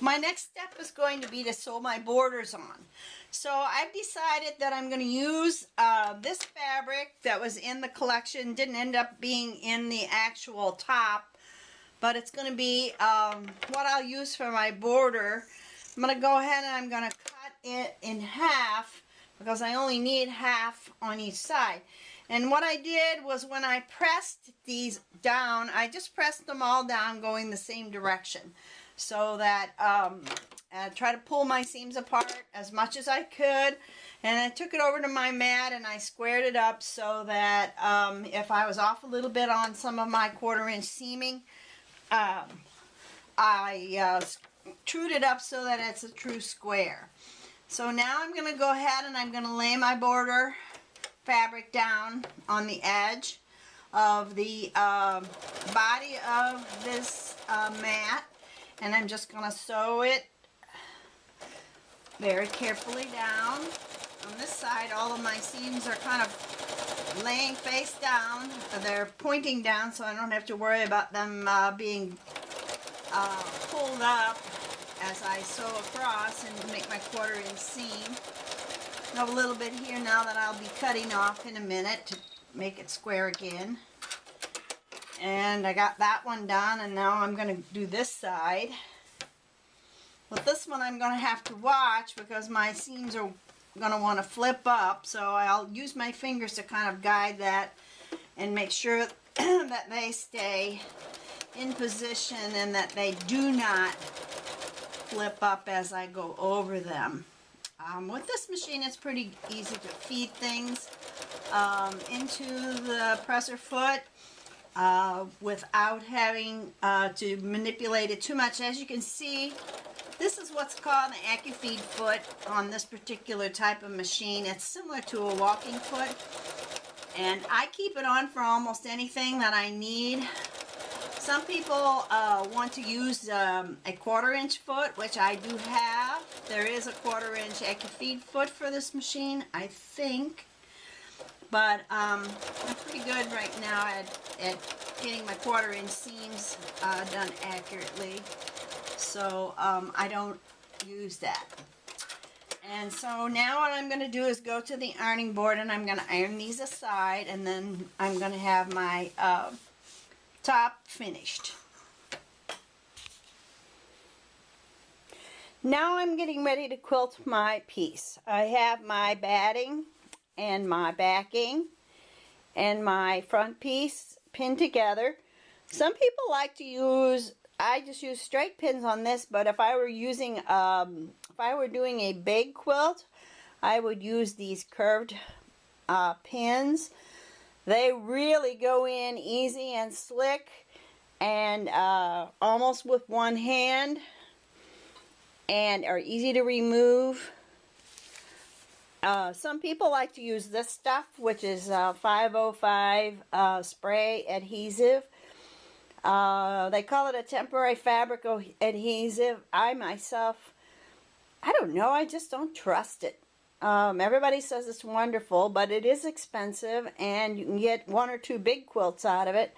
My next step is going to be to sew my borders on. So I've decided that I'm going to use this fabric that was in the collection. Didn't end up being in the actual top, but it's going to be what I'll use for my border. I'm going to go ahead and I'm going to cut it in half because I only need half on each side. And what I did was when I pressed these down, I just pressed them all down going the same direction, so that I try to pull my seams apart as much as I could. And I took it over to my mat and I squared it up so that if I was off a little bit on some of my 1/4 inch seaming, I trued it up so that it's a true square. So now I'm going to go ahead and I'm going to lay my border fabric down on the edge of the body of this mat, and I'm just going to sew it very carefully down. On this side, all of my seams are kind of laying face down. They're pointing down, so I don't have to worry about them being pulled up as I sew across and make my 1/4 inch seam. I have a little bit here now that I'll be cutting off in a minute to make it square again. And I got that one done, and now I'm going to do this side. With this one I'm going to have to watch because my seams are going to want to flip up, so I'll use my fingers to kind of guide that and make sure that they stay in position and that they do not flip up as I go over them. With this machine, it's pretty easy to feed things into the presser foot without having to manipulate it too much. As you can see, this is what's called an AccuFeed foot on this particular type of machine. It's similar to a walking foot, and I keep it on for almost anything that I need. Some people want to use a 1/4 inch foot, which I do have. There is a 1/4 inch AccuFeed foot for this machine, I think. But I'm pretty good right now at getting my 1/4 inch seams done accurately. So I don't use that. And so now what I'm going to do is go to the ironing board and I'm going to iron these aside, and then I'm going to have my top finished. Now I'm getting ready to quilt my piece. I have my batting and my backing and my front piece pinned together. Some people like to use, I just use straight pins on this, but if I were using if I were doing a big quilt, I would use these curved pins. They really go in easy and slick and almost with one hand, and are easy to remove. Some people like to use this stuff, which is 505 spray adhesive. They call it a temporary fabric adhesive. I myself, I don't know, I just don't trust it. Everybody says it's wonderful, but it is expensive, and you can get 1 or 2 big quilts out of it.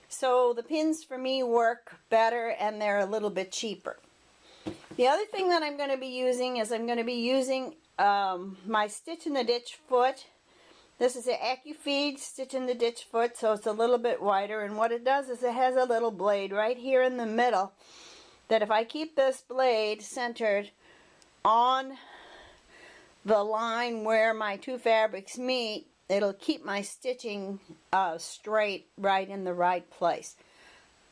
So the pins for me work better, and they're a little bit cheaper. The other thing that I'm going to be using is I'm going to be using my Stitch in the Ditch foot. This is an AccuFeed Stitch in the Ditch foot, so it's a little bit wider, and what it does is it has a little blade right here in the middle that if I keep this blade centered on the line where my 2 fabrics meet, it'll keep my stitching straight right in the right place.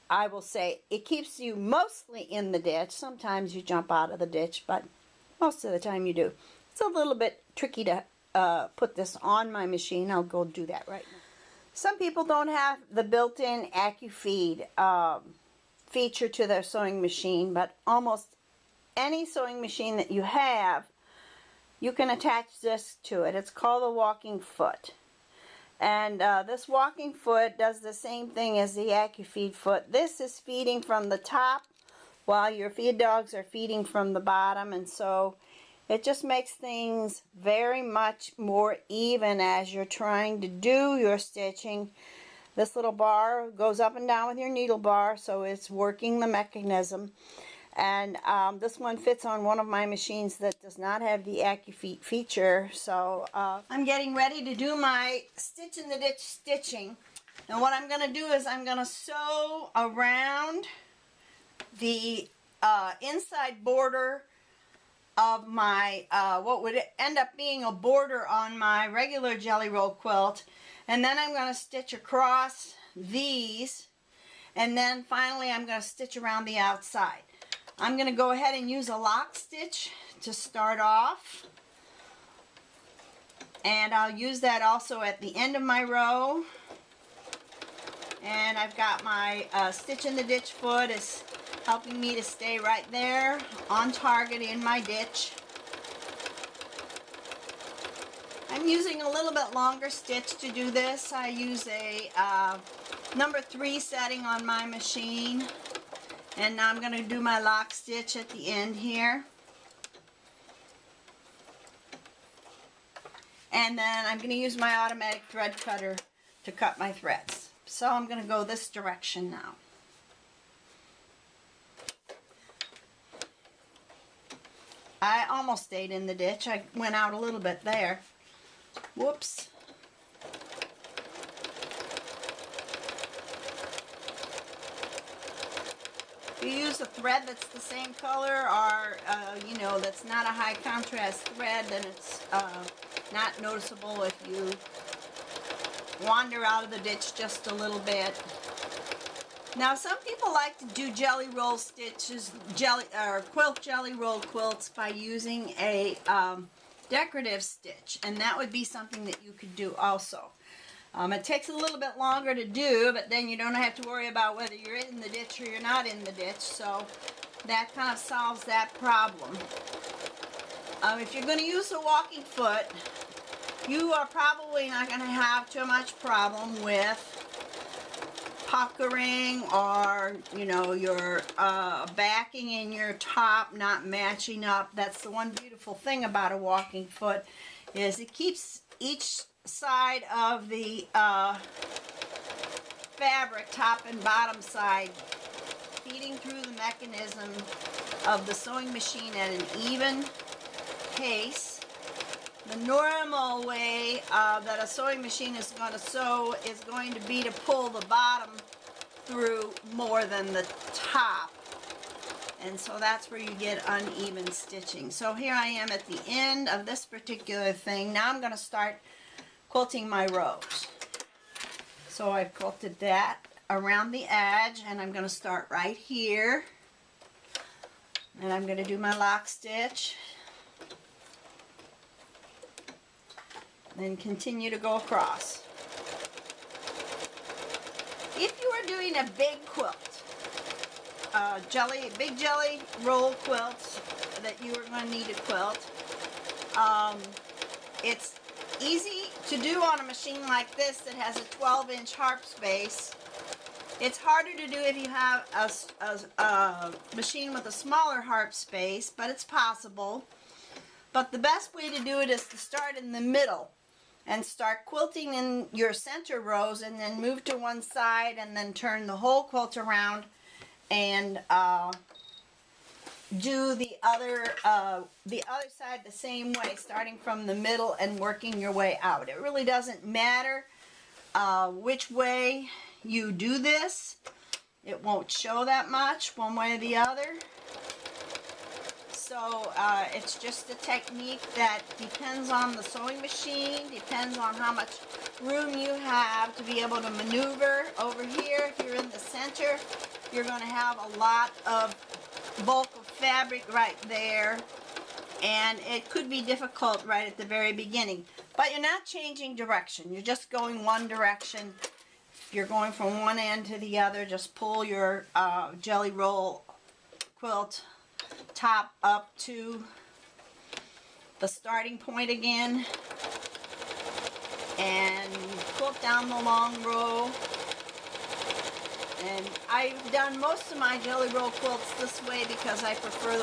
I will say it keeps you mostly in the ditch. Sometimes you jump out of the ditch, but most of the time you do. It's a little bit tricky to put this on my machine. I'll go do that right now. Some people don't have the built-in AccuFeed feature to their sewing machine, but almost any sewing machine that you have, you can attach this to it. It's called a walking foot. And this walking foot does the same thing as the AccuFeed foot. This is feeding from the top while your feed dogs are feeding from the bottom, and so it just makes things very much more even as you're trying to do your stitching. This little bar goes up and down with your needle bar, so it's working the mechanism. And this one fits on one of my machines that does not have the AccuFeet feature. So I'm getting ready to do my stitch in the ditch stitching. And what I'm going to do is I'm going to sew around the inside border of my what would end up being a border on my regular jelly roll quilt, and then I'm going to stitch across these, and then finally I'm going to stitch around the outside. I'm going to go ahead and use a lock stitch to start off, and I'll use that also at the end of my row. And I've got my stitch in the ditch foot is helping me to stay right there on target in my ditch. I'm using a little bit longer stitch to do this. I use a number 3 setting on my machine, and now I'm going to do my lock stitch at the end here. And then I'm going to use my automatic thread cutter to cut my threads. So I'm going to go this direction now. I almost stayed in the ditch. I went out a little bit there. Whoops. If you use a thread that's the same color, or you know, that's not a high contrast thread, then it's not noticeable if you wander out of the ditch just a little bit. Now, some people like to do jelly roll stitches, quilt jelly roll quilts by using a decorative stitch, and that would be something that you could do also. It takes a little bit longer to do, but then you don't have to worry about whether you're in the ditch or you're not in the ditch, so that kind of solves that problem. If you're going to use a walking foot, you are probably not going to have too much problem with puckering, or you know, your backing in your top not matching up. That's the one beautiful thing about a walking foot, is it keeps each side of the fabric, top and bottom side, feeding through the mechanism of the sewing machine at an even pace. The normal way that a sewing machine is going to sew is going to be to pull the bottom through more than the top. And so that's where you get uneven stitching. So here I am at the end of this particular thing. Now I'm going to start quilting my rows. So I've quilted that around the edge, and I'm going to start right here. And I'm going to do my lock stitch. Then continue to go across. If you are doing a big quilt, big jelly roll quilt that you are going to need to quilt, it's easy to do on a machine like this that has a 12-inch harp space. It's harder to do if you have a machine with a smaller harp space, but it's possible. But the best way to do it is to start in the middle and start quilting in your center rows, and then move to one side, and then turn the whole quilt around and do the other side the same way, starting from the middle and working your way out. It really doesn't matter which way you do this. It won't show that much one way or the other. So it's just a technique that depends on the sewing machine, depends on how much room you have to be able to maneuver. Over here, if you're in the center, you're going to have a lot of bulk of fabric right there, and it could be difficult right at the very beginning. But you're not changing direction, you're just going one direction. If you're going from one end to the other, just pull your jelly roll quilt top up to the starting point again, and quilt down the long row. And I've done most of my jelly roll quilts this way because I prefer